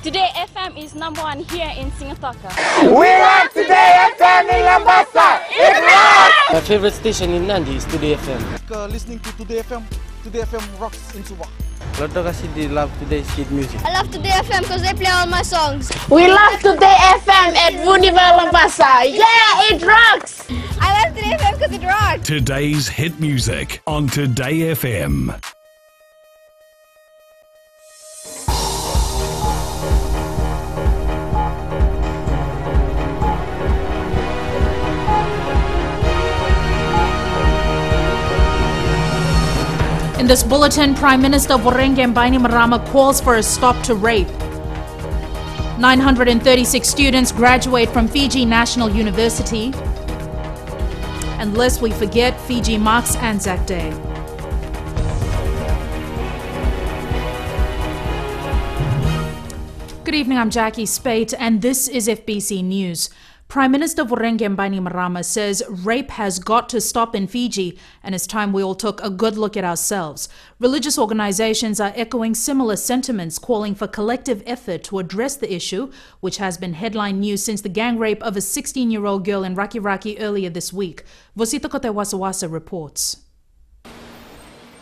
Today FM is #1 here in Singataka. We love Today FM in Mombasa. It rocks! My favorite station in Nandi is Today FM. Listening to Today FM. Today FM rocks in Sabah. Loto kasi di love Today's kid music. I love Today FM because they play all my songs. We love Today FM at Unival Mombasa. Yeah, it rocks! I love Today FM because it rocks. Today's hit music on Today FM. In this bulletin, Prime Minister Vorengeng Bainimarama calls for a stop to rape. 936 students graduate from Fiji National University. And lest we forget, Fiji marks Anzac Day. Good evening, I'm Jackie Spate, and this is FBC News. Prime Minister Vorengeng Bainimarama says rape has got to stop in Fiji, and it's time we all took a good look at ourselves. Religious organizations are echoing similar sentiments, calling for collective effort to address the issue, which has been headline news since the gang rape of a 16-year-old girl in Raki earlier this week. Vosita Kote Wasawasa reports.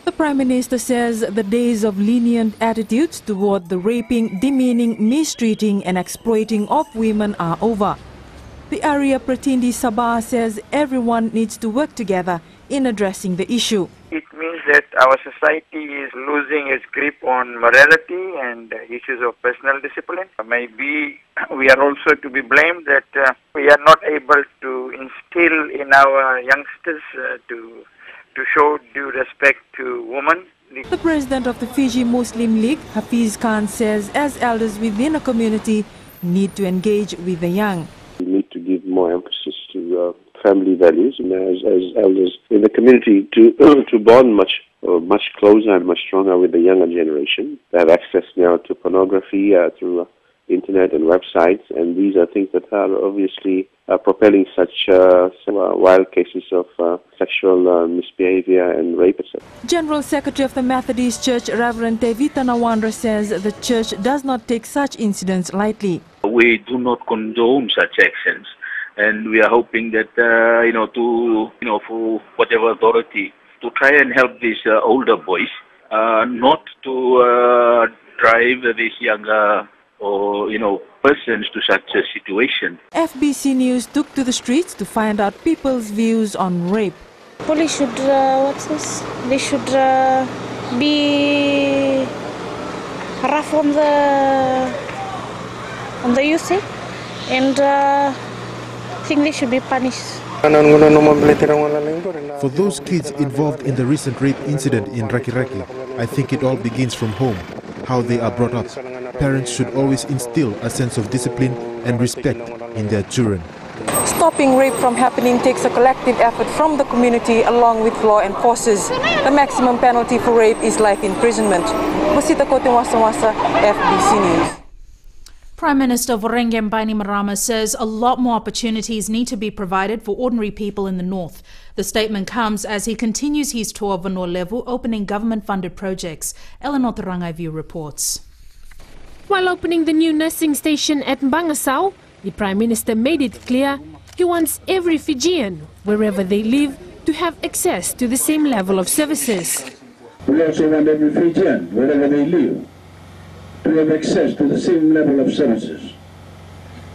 The Prime Minister says the days of lenient attitudes toward the raping, demeaning, mistreating and exploiting of women are over. The area Pratindi Sabah says everyone needs to work together in addressing the issue. It means that our society is losing its grip on morality and issues of personal discipline. Maybe we are also to be blamed that we are not able to instill in our youngsters to show due respect to women. The president of the Fiji Muslim League, Hafiz Khan, says as elders within a community need to engage with the young. We need to give more emphasis to family values and as elders in the community to bond much closer and much stronger with the younger generation. They have access now to pornography through internet and websites, and these are things that are obviously propelling such wild cases of sexual misbehavior and rape, etc. General Secretary of the Methodist Church, Reverend Tevita Nawandra, says the church does not take such incidents lightly. We do not condone such actions, and we are hoping that for whatever authority to try and help these older boys, not to drive these younger persons to such a situation. FBC News took to the streets to find out people's views on rape. Police should They should be rough on the youth, and I think they should be punished. For those kids involved in the recent rape incident in Raki, I think it all begins from home, how they are brought up. Parents should always instill a sense of discipline and respect in their children. Stopping rape from happening takes a collective effort from the community along with law enforcers. The maximum penalty for rape is life imprisonment. Wasita Kote Wasawasa, FBC News. Prime Minister Vorengeng Bainimarama says a lot more opportunities need to be provided for ordinary people in the north. The statement comes as he continues his tour of Vanur Levu, opening government-funded projects. Eleanor Tarangaivu reports. While opening the new nursing station at Bangasau, the Prime Minister made it clear he wants every Fijian, wherever they live, to have access to the same level of services. We also want every Fijian, wherever they live, to have access to the same level of services.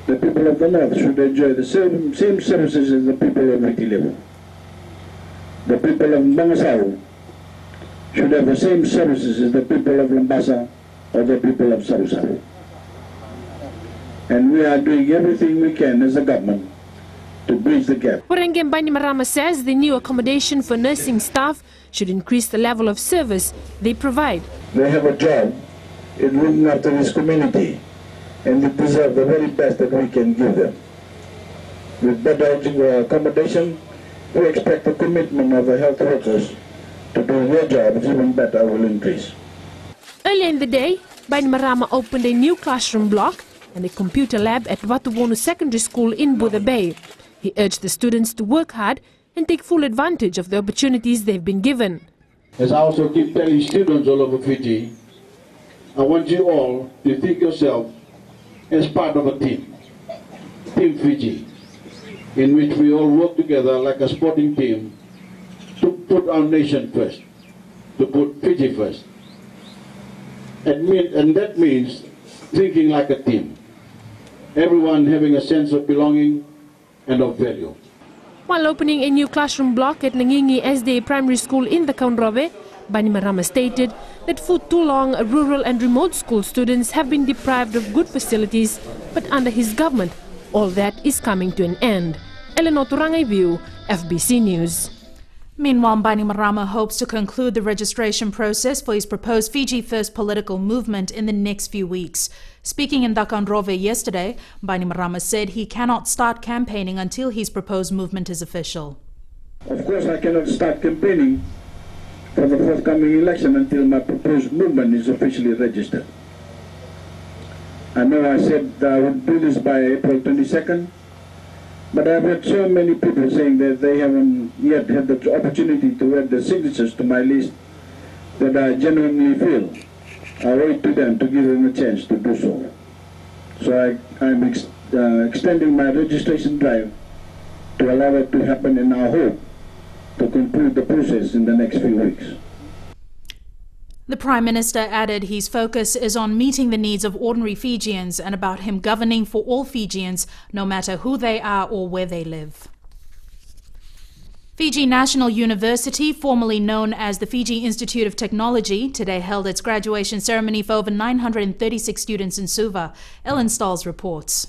The people of the north should enjoy the same services as the people of Raki level. The people of Bangasau should have the same services as the people of Lambasa or the people of Saru. And we are doing everything we can as a government to bridge the gap. Vorengeng Bainimarama says the new accommodation for nursing staff should increase the level of service they provide. They have a job in looking after this community, and they deserve the very best that we can give them. With better accommodation, we expect the commitment of the health workers to do their jobs even better will increase. Earlier in the day, Bainimarama opened a new classroom block and a computer lab at Watuvonu Secondary School in Buddha Bay. He urged the students to work hard and take full advantage of the opportunities they've been given. As I also keep telling students all over Fiji, I want you all to think yourself as part of a team, Team Fiji, in which we all work together like a sporting team to put our nation first, to put Fiji first. And that means thinking like a team, everyone having a sense of belonging and of value. While opening a new classroom block at Nangingi SDA Primary School in the Kaunrove, Bainimarama stated that for too long rural and remote school students have been deprived of good facilities, but under his government all that is coming to an end. Eleanor Turangai View, FBC News. Meanwhile, Bainimarama hopes to conclude the registration process for his proposed Fiji First political movement in the next few weeks. Speaking in Kaunrove yesterday, Bainimarama said he cannot start campaigning until his proposed movement is official. Of course, I cannot start campaigning for the forthcoming election until my proposed movement is officially registered. I know I said I would do this by April 22nd, but I've had so many people saying that they haven't yet had the opportunity to add their signatures to my list that I genuinely feel I owe it to them to give them a chance to do so. So I'm extending my registration drive to allow it to happen, and I hope to conclude the process in the next few weeks. The Prime Minister added his focus is on meeting the needs of ordinary Fijians and about him governing for all Fijians, no matter who they are or where they live. Fiji National University, formerly known as the Fiji Institute of Technology, today held its graduation ceremony for over 936 students in Suva. Ellen Stahls reports.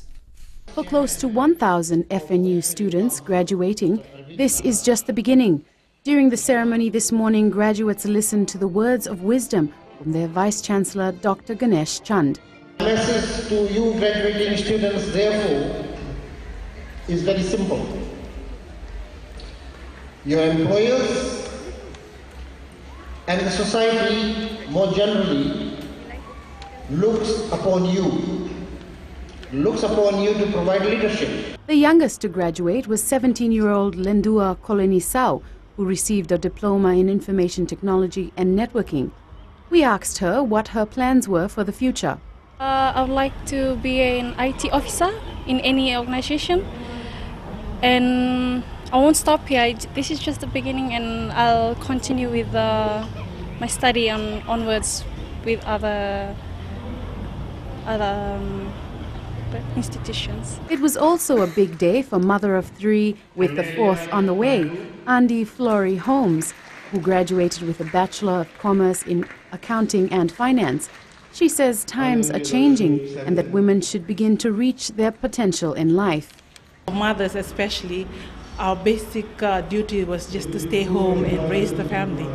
For close to 1,000 FNU students graduating, this is just the beginning. During the ceremony this morning, graduates listened to the words of wisdom from their Vice-Chancellor, Dr. Ganesh Chand. The message to you graduating students, therefore, is very simple. Your employers and the society more generally looks upon you to provide leadership. The youngest to graduate was 17-year-old Lendua Kolonisau, who received a diploma in information technology and networking. We asked her what her plans were for the future. I would like to be an IT officer in any organization, and I won't stop here. This is just the beginning, and I'll continue with my study onwards with other institutions. It was also a big day for mother of three with the fourth on the way, Andy Flory Holmes, who graduated with a Bachelor of Commerce in Accounting and Finance. She says times are changing and that women should begin to reach their potential in life. Mothers especially, our basic duty was just to stay home and raise the family.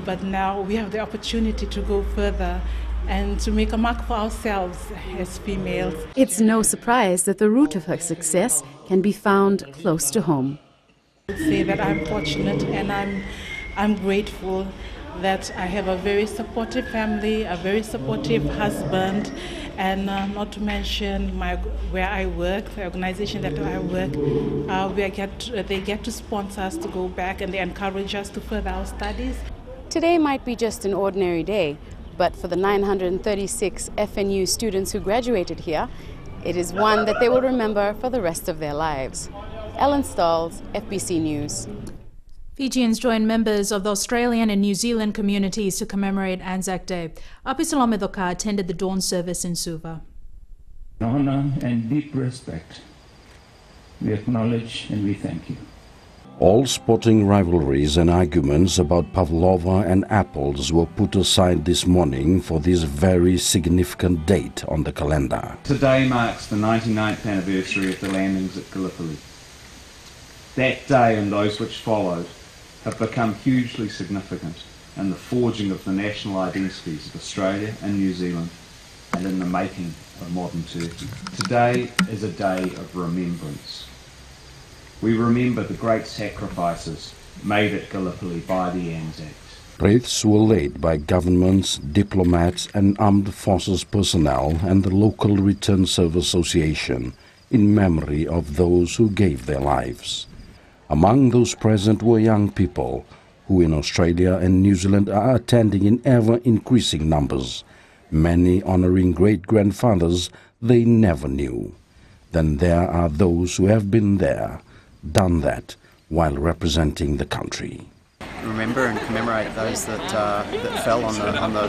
But now we have the opportunity to go further and to make a mark for ourselves as females. It's no surprise that the root of her success can be found close to home. I would say that I'm fortunate and I'm grateful that I have a very supportive family, a very supportive husband, and not to mention where I work, the organization that I work, they get to sponsor us to go back, and they encourage us to further our studies. Today might be just an ordinary day, but for the 936 FNU students who graduated here, it is one that they will remember for the rest of their lives. Ellen Stahls, FBC News. Fijians joined members of the Australian and New Zealand communities to commemorate Anzac Day. Apisalome Doka attended the dawn service in Suva. Honor and deep respect, we acknowledge and we thank you. All sporting rivalries and arguments about pavlova and apples were put aside this morning for this very significant date on the calendar. Today marks the 99th anniversary of the landings at Gallipoli. That day and those which followed have become hugely significant in the forging of the national identities of Australia and New Zealand and in the making of modern Turkey. Today is a day of remembrance. We remember the great sacrifices made at Gallipoli by the Anzacs. Wreaths were laid by governments, diplomats and armed forces personnel and the local Return Service Association in memory of those who gave their lives. Among those present were young people who in Australia and New Zealand are attending in ever-increasing numbers, many honouring great-grandfathers they never knew. Then there are those who have been there, done that, while representing the country. Remember and commemorate those that fell on the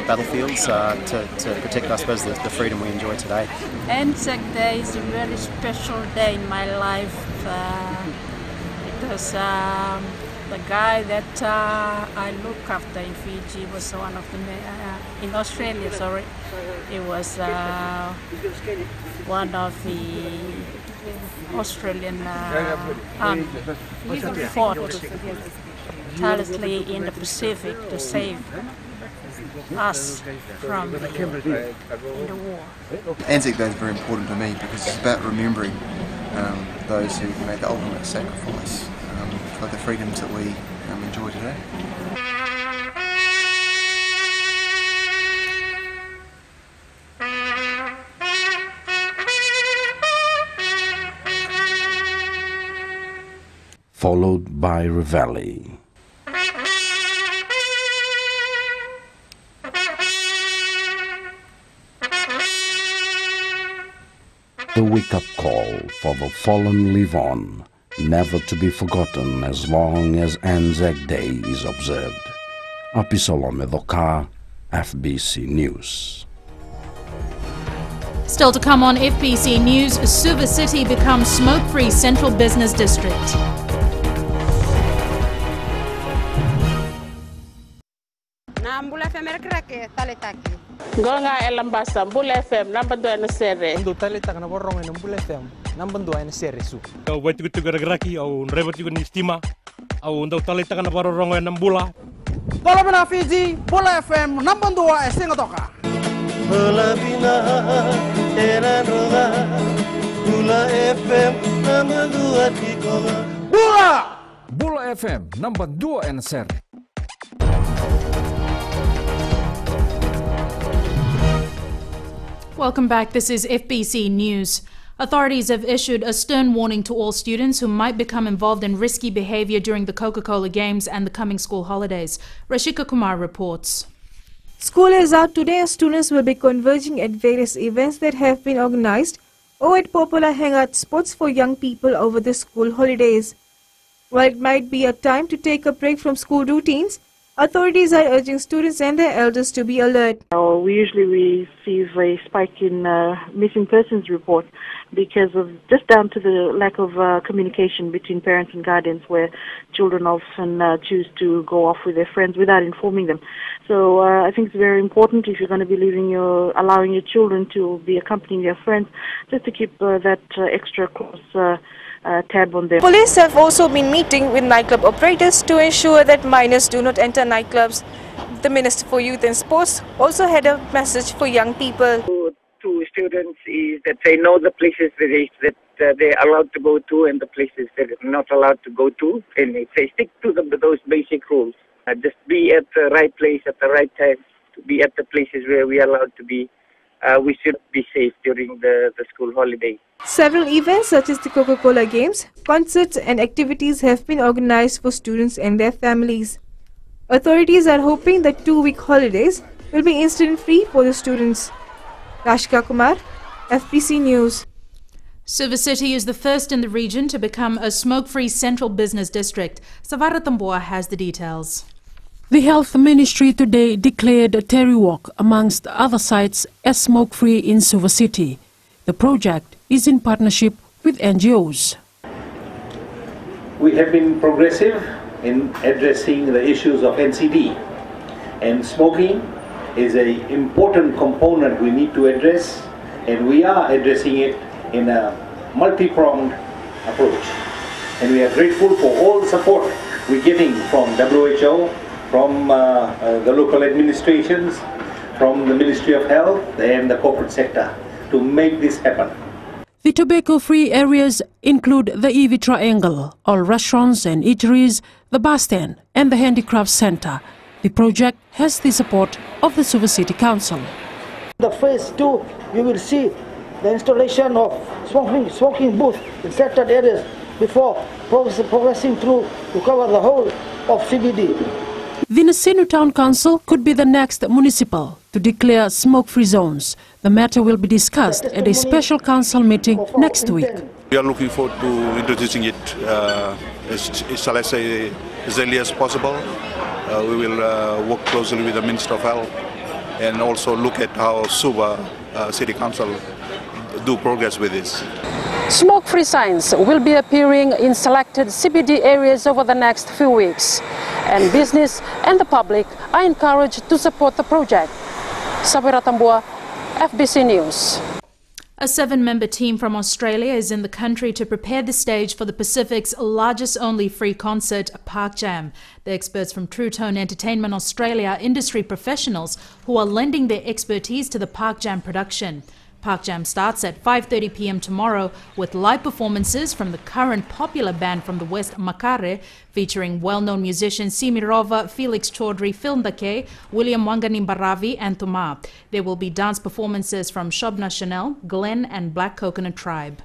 battlefields to protect, I suppose, the freedom we enjoy today. Anzac Day is a very special day in my life because the guy that I look after in Fiji was one of the in Australia. Sorry, it was one of the Australian army fought tirelessly in the Pacific to save us from the war. Anzac Day is very important to me because it's about remembering those who made the ultimate sacrifice for the freedoms that we enjoy today. Followed by Reveille. The wake-up call for the fallen live on, never to be forgotten as long as Anzac Day is observed. Apisolo Medoka, FBC News. Still to come on FBC News, Suva City becomes smoke-free central business district. Gonga elambasa Mbula FM number 2 na sere. Ndo talita kana borong na Mbula FM number 2 na sere su. Au wait tu geraki au rebot tu nistima au ndo talita kana borong na Mbula. Bola bina Fiji Mbula FM number 2 singatoka. Bola bina era roga Mbula FM number 2 tikoga. Mbula FM number 2 na sere. Welcome back. This is FBC News. Authorities have issued a stern warning to all students who might become involved in risky behavior during the Coca-Cola Games and the coming school holidays. Rashika Kumar reports. School is out today and students will be converging at various events that have been organized or at popular hangout spots for young people over the school holidays. While it might be a time to take a break from school routines, authorities are urging students and their elders to be alert. We usually receive a spike in missing persons report because of just down to the lack of communication between parents and guardians, where children often choose to go off with their friends without informing them. So I think it's very important, if you're going to be allowing your children to be accompanying their friends, just to keep that extra close tab on them. Police have also been meeting with nightclub operators to ensure that minors do not enter nightclubs. The Minister for Youth and Sports also had a message for young people. To students is that they know the places that they're allowed to go to and the places that they're not allowed to go to, and if they stick to those basic rules, just be at the right place at the right time, to be at the places where we are allowed to be. We should be safe during the school holiday. Several events such as the Coca-Cola Games, concerts and activities have been organized for students and their families. Authorities are hoping that 2-week holidays will be incident-free for the students. Rashika Kumar, FBC News. Suva City is the first in the region to become a smoke-free central business district. Savara Tamboa has the details. The Health Ministry today declared Terry Walk amongst other sites as smoke-free in Suva City. The project is in partnership with NGOs. We have been progressive in addressing the issues of NCD, and smoking is an important component we need to address, and we are addressing it in a multi-pronged approach. And we are grateful for all the support we're getting from WHO, from the local administrations, from the Ministry of Health and the corporate sector to make this happen. The tobacco-free areas include the EV Triangle, all restaurants and eateries, the bus stand and the handicraft center. The project has the support of the Suva City Council. The phase 2, we will see the installation of smoking booths in selected areas before progressing through to cover the whole of CBD. The Nasenu Town Council could be the next municipal to declare smoke-free zones. The matter will be discussed at a special council meeting next week. We are looking forward to introducing it, shall I say, as early as possible. We will work closely with the Minister of Health and also look at how Suva City Council do progress with this. Smoke-free signs will be appearing in selected CBD areas over the next few weeks, and business and the public are encouraged to support the project. Sabira Tambua, FBC News. A 7-member team from Australia is in the country to prepare the stage for the Pacific's largest only free concert, Park Jam. The experts from True Tone Entertainment Australia are industry professionals who are lending their expertise to the Park Jam production. Park Jam starts at 5:30 p.m. tomorrow with live performances from the current popular band from the West, Makare, featuring well-known musicians Simirova, Felix Chaudhry, Filmdake, William Wanganimbaravi and Tuma. There will be dance performances from Shobna Chanel, Glenn and Black Coconut Tribe.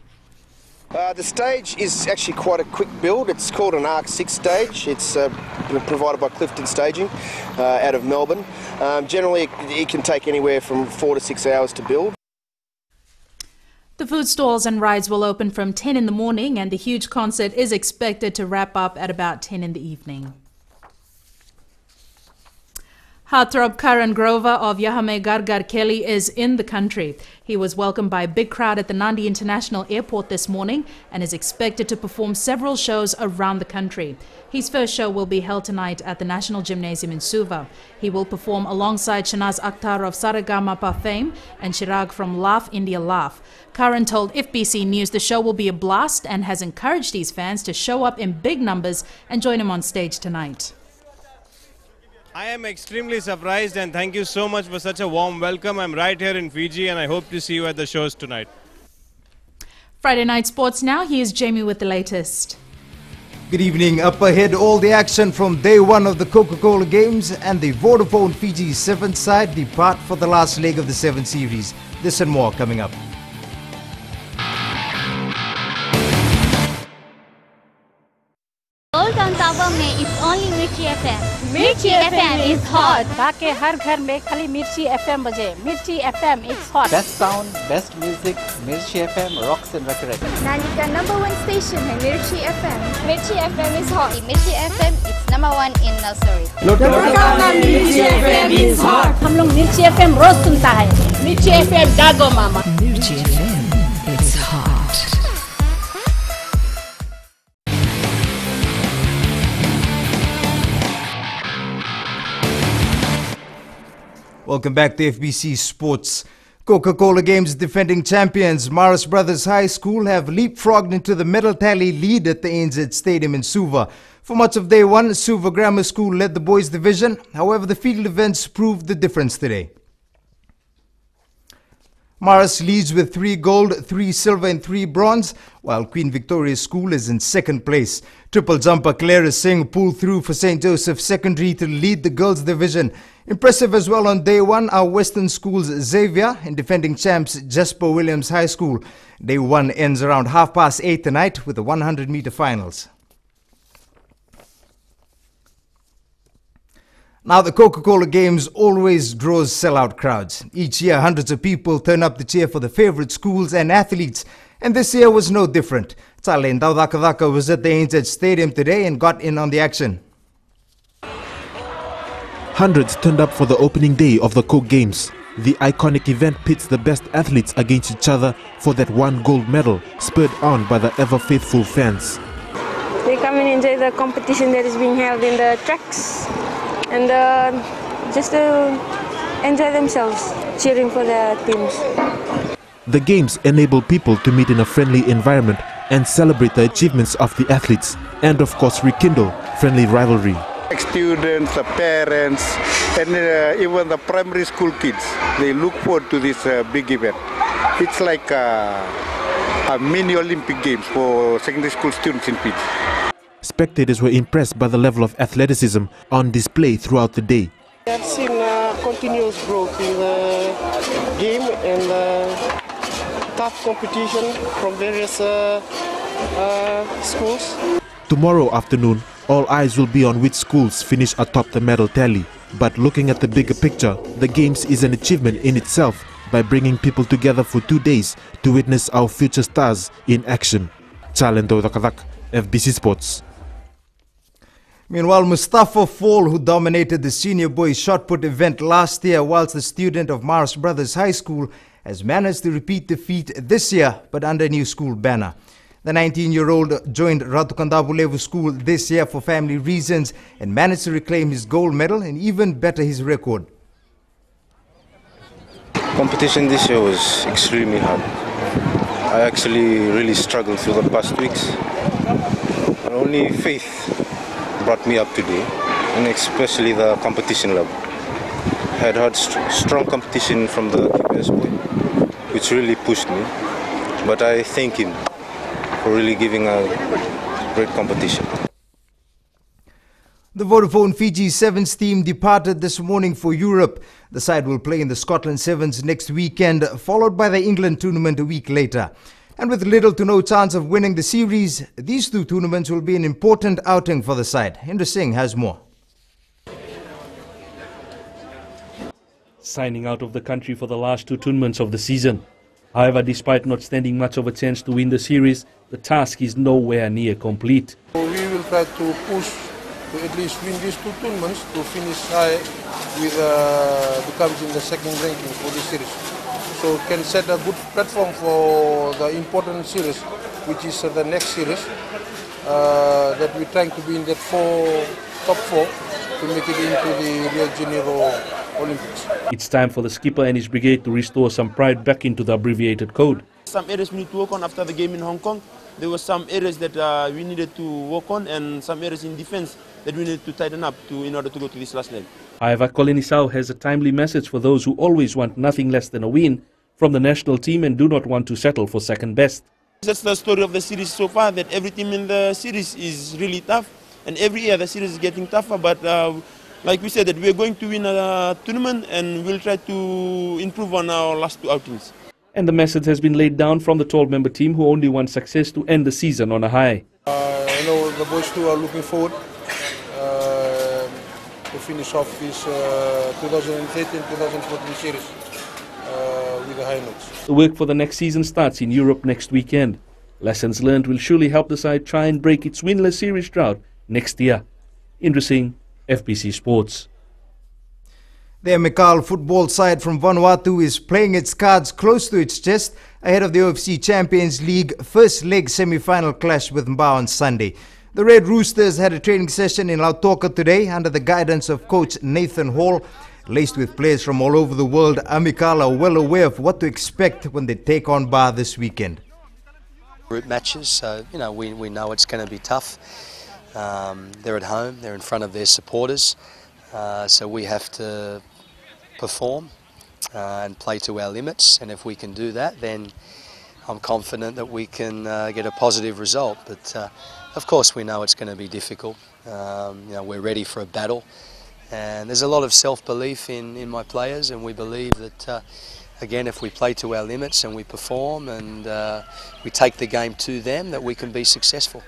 The stage is actually quite a quick build. It's called an Arc 6 stage. It's provided by Clifton Staging out of Melbourne. Generally, it can take anywhere from 4 to 6 hours to build. The food stalls and rides will open from 10 in the morning and the huge concert is expected to wrap up at about 10 in the evening. Heartthrob Karan Grover of Yahame Gargar Kelly is in the country. He was welcomed by a big crowd at the Nandi International Airport this morning and is expected to perform several shows around the country. His first show will be held tonight at the National Gymnasium in Suva. He will perform alongside Shanaz Akhtar of Saregama fame and Chirag from Laugh India Laugh. Karan told FBC News the show will be a blast and has encouraged his fans to show up in big numbers and join him on stage tonight. I am extremely surprised and thank you so much for such a warm welcome. I'm right here in Fiji and I hope to see you at the shows tonight. Friday Night Sports now. Here's Jamie with the latest. Good evening. Up ahead, all the action from day one of the Coca-Cola Games and the Vodafone Fiji 7th side depart for the last leg of the 7 series. This and more coming up. Gold on Tower में is only Mirchi FM. Mirchi FM is hot. ताकि हर घर में खाली मिर्ची FM बजे. Mirchi FM is hot. Best sound, best music, Mirchi FM rocks and records. Nalika #1 station है Mirchi FM. Mirchi FM is hot. Mirchi FM is #1 in nursery. Mirchi FM is hot. हम लोग Mirchi FM रोज सुनता है. Mirchi FM जागो मामा. Mirchi FM is hot. Welcome back to FBC Sports. Coca-Cola Games defending champions Maris Brothers High School have leapfrogged into the medal tally lead at the ANZ Stadium in Suva. For much of day one, Suva Grammar School led the boys division. However, the field events proved the difference today. Maris leads with 3 gold, 3 silver and 3 bronze, while Queen Victoria School is in second place. Triple jumper Clara Singh pulled through for St. Joseph Secondary to lead the girls division. Impressive as well on day one are Western School's Xavier and defending champs Jasper Williams High School. Day one ends around 8:30 tonight with the 100-meter finals. Now, the Coca-Cola Games always draws sellout crowds. Each year, hundreds of people turn up to cheer for the favorite schools and athletes, and this year was no different. Tsale Ndawdakadaka was at the ANZ Stadium today and got in on the action. Hundreds turned up for the opening day of the Coke Games. The iconic event pits the best athletes against each other for that one gold medal, spurred on by the ever-faithful fans. They come and enjoy the competition that is being held in the tracks and just to enjoy themselves, cheering for their teams. The games enable people to meet in a friendly environment and celebrate the achievements of the athletes and of course rekindle friendly rivalry. Students, the parents and even the primary school kids, they look forward to this big event. It's like a mini Olympic Games for secondary school students in Fiji. Spectators were impressed by the level of athleticism on display throughout the day. We have seen continuous growth in the game and tough competition from various schools. Tomorrow afternoon, all eyes will be on which schools finish atop the medal tally. But looking at the bigger picture, the Games is an achievement in itself by bringing people together for 2 days to witness our future stars in action. Chalendo Dakadak, FBC Sports. Meanwhile, Mustafa Fall, who dominated the senior boys shot put event last year whilst a student of Mars Brothers High School, has managed to repeat the feat this year but under a new school banner. The 19-year-old joined Ratukandabulevu School this year for family reasons and managed to reclaim his gold medal and even better his record. Competition this year was extremely hard. I actually really struggled through the past weeks. But only faith brought me up today, and especially the competition level. I had strong competition from the KPS boy, which really pushed me. But I thank him for really giving a great competition. The Vodafone Fiji Sevens team departed this morning for Europe. The side will play in the Scotland Sevens next weekend, followed by the England tournament a week later. And with little to no chance of winning the series, these two tournaments will be an important outing for the side. Indra Singh has more. Signing out of the country for the last two tournaments of the season. However, despite not standing much of a chance to win the series, the task is nowhere near complete. We will try to push to at least win these two tournaments to finish high with becoming the second ranking for this series. So can set a good platform for the important series, which is the next series, that we're trying to be in that top four to make it into the Rio de Janeiro Olympics. It's time for the skipper and his brigade to restore some pride back into the abbreviated code. Some areas we need to work on after the game in Hong Kong. There were some areas that we needed to work on and some areas in defense that we needed to tighten up in order to go to this last leg. However, Colin Isao has a timely message for those who always want nothing less than a win from the national team and do not want to settle for second best. That's the story of the series so far, that every team in the series is really tough, and every year the series is getting tougher, but like we said, that we're going to win a tournament and we'll try to improve on our last two outings. And the message has been laid down from the 12-member team who only want success to end the season on a high. I know the boys too are looking forward to finish off this 2013-2014 series with the high notes. The work for the next season starts in Europe next weekend. Lessons learned will surely help the side try and break its winless series drought next year. Indra Singh, FBC Sports. The Mikal football side from Vanuatu is playing its cards close to its chest ahead of the OFC Champions League first leg semi-final clash with Mbao on Sunday. The Red Roosters had a training session in Lautoka today under the guidance of coach Nathan Hall. Laced with players from all over the world, Amikal are well aware of what to expect when they take on Ba this weekend. Group matches, so we know it's going to be tough. They're at home, they're in front of their supporters, so we have to perform and play to our limits, and if we can do that, then I'm confident that we can get a positive result. But of course we know it's going to be difficult. We're ready for a battle, and there's a lot of self-belief in my players, and we believe that again, if we play to our limits and we perform and we take the game to them, that we can be successful.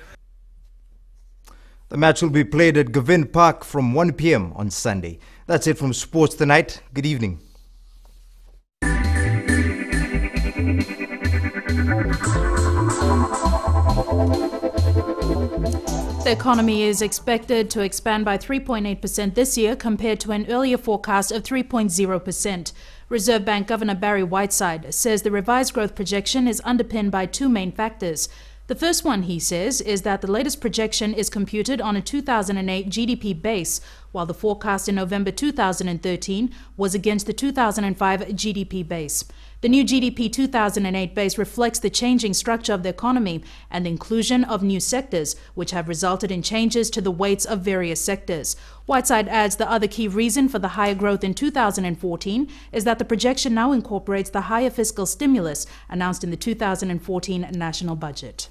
The match will be played at Govind Park from 1 p.m. on Sunday. That's it from Sports Tonight. Good evening. The economy is expected to expand by 3.8% this year compared to an earlier forecast of 3.0%. Reserve Bank Governor Barry Whiteside says the revised growth projection is underpinned by two main factors. The first one, he says, is that the latest projection is computed on a 2008 GDP base, while the forecast in November 2013 was against the 2005 GDP base. The new GDP 2008 base reflects the changing structure of the economy and the inclusion of new sectors, which have resulted in changes to the weights of various sectors. Whiteside adds the other key reason for the higher growth in 2014 is that the projection now incorporates the higher fiscal stimulus announced in the 2014 national budget.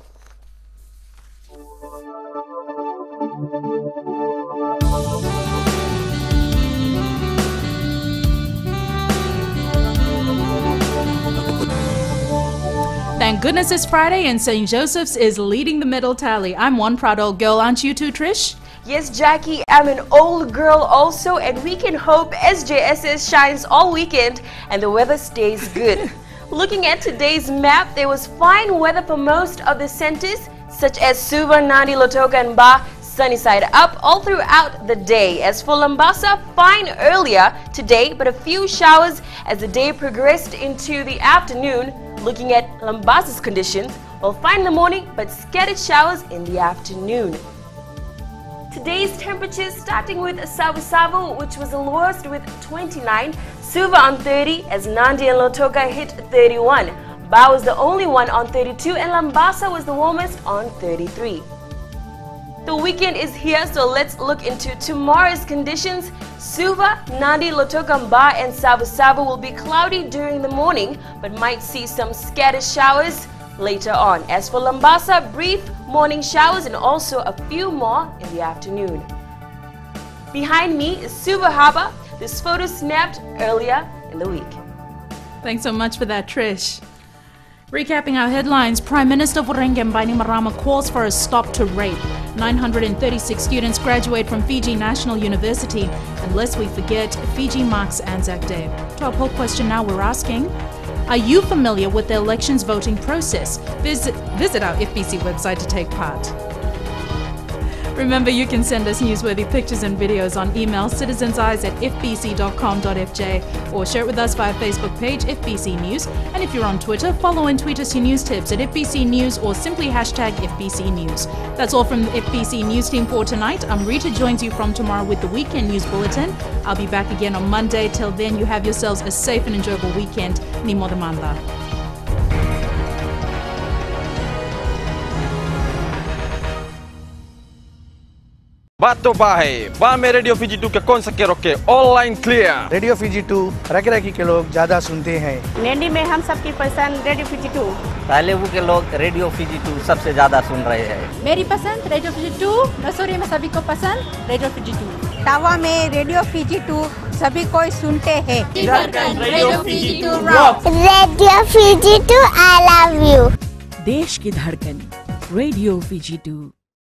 Thank goodness it's Friday and St. Joseph's is leading the medal tally. I'm one proud old girl, aren't you too, Trish? Yes, Jackie, I'm an old girl also, and we can hope SJSS shines all weekend and the weather stays good. Looking at today's map, there was fine weather for most of the centers, such as Suva, Nadi, Lautoka and Ba, sunny side up all throughout the day. As for Lambasa, fine earlier today, but a few showers as the day progressed into the afternoon. Looking at Lambasa's conditions, well, fine in the morning, but scattered showers in the afternoon. Today's temperatures starting with Savu, which was the lowest with 29, Suva on 30 as Nandi and Lautoka hit 31. Ba was the only one on 32 and Lambasa was the warmest on 33. The weekend is here, so let's look into tomorrow's conditions. Suva, Nandi, Lautoka, Ba and Savu will be cloudy during the morning but might see some scattered showers later on. As for Lambasa, brief morning showers and also a few more in the afternoon. Behind me is Suva Harbour. This photo snapped earlier in the week. Thanks so much for that, Trish. Recapping our headlines, Prime Minister Vurenge Bainimarama calls for a stop to rape. 936 students graduate from Fiji National University. And lest we forget, Fiji marks Anzac Day. To our poll question now, we're asking, are you familiar with the elections voting process? Visit our FBC website to take part. Remember, you can send us newsworthy pictures and videos on email citizenseyes@fbc.com.fj or share it with us via Facebook page FBC News. And if you're on Twitter, follow and tweet us your news tips at FBC News or simply hashtag FBC News. That's all from the FBC News team for tonight. Rita joins you from tomorrow with the Weekend News Bulletin. I'll be back again on Monday. Till then, you have yourselves a safe and enjoyable weekend. Nimo demanda. Bato Bahe, Bame Radio Fiji 2 के कौन सा के रोके online clear radio Fiji 2 rocky के लोग ज्यादा सुनते हैं। नेंडी में हम सबकी पसंद रेडियो फीजी 2। तालेबू के लोग रेडियो फीजी 2 सबसे ज्यादा सुन रहे हैं। मेरी पसंद रेडियो फीजी 2, रसोरी में सभी को पसंद रेडियो फीजी 2। टावा में रेडियो फीजी 2 सभी कोई सुनते हैं। Radio Fiji 2 rock. Radio Fiji 2 I love you. देश की धड़कन रेडियो फीजी 2।